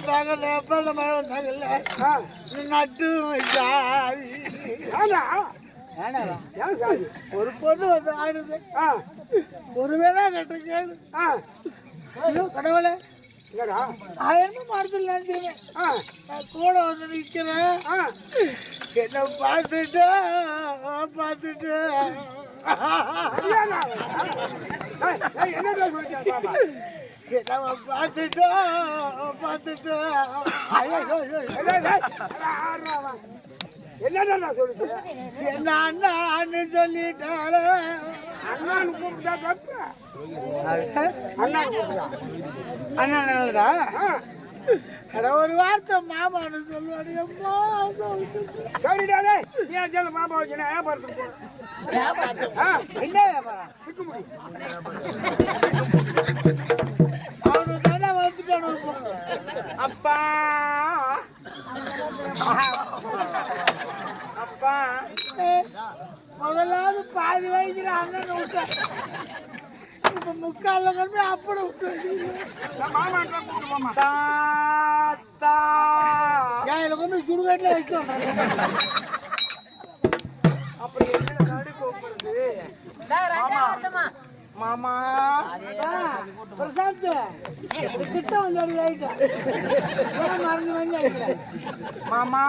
பார்க்கல எப்ப அந்த மழை வந்தாங்கல்ல நட்டு சாரி ஒரு பொண்ணு வந்து ஆடுது ஒரு வேளை கட்ட கேளு கடவுளே ஆயிரமா மரத்தில் நினைச்சிருக்கேன் நான் கூட வந்து நிற்கிறேன் என்ன பார்த்துட்டு நம்ம பார்த்துட்டு என்னடா சொல்லுது என்ன அண்ணான்னு சொல்லிட்டாரு அண்ணான்னு கூப்பிட்டா தப்பு அண்ணா ஒரு வார்த்தை மாமான்னு சொல்லுவாரு சரிடாடே நீ அஜால மாமா வச்சுனா வியாபாரத்துக்கு என்ன வியாபாரம் சிக்க முடியும் அவனு தானே வந்துட்டானு அப்பா அப்பா முதலாவது பாதி வயசுல அண்ணன் விட்டேன் இப்ப முக்கால கல்வி அப்படி விட்டு மாமா கூப்பிட்டு தாத்தா ஏன் கொண்டு சுடுகாட்டில் வச்சு அப்படி என்ன நடு கூப்பிடுறது மாமா பிரசாந்த் கிட்ட வந்து அடிக்க மறந்து வந்து அடிக்கிறேன் மாமா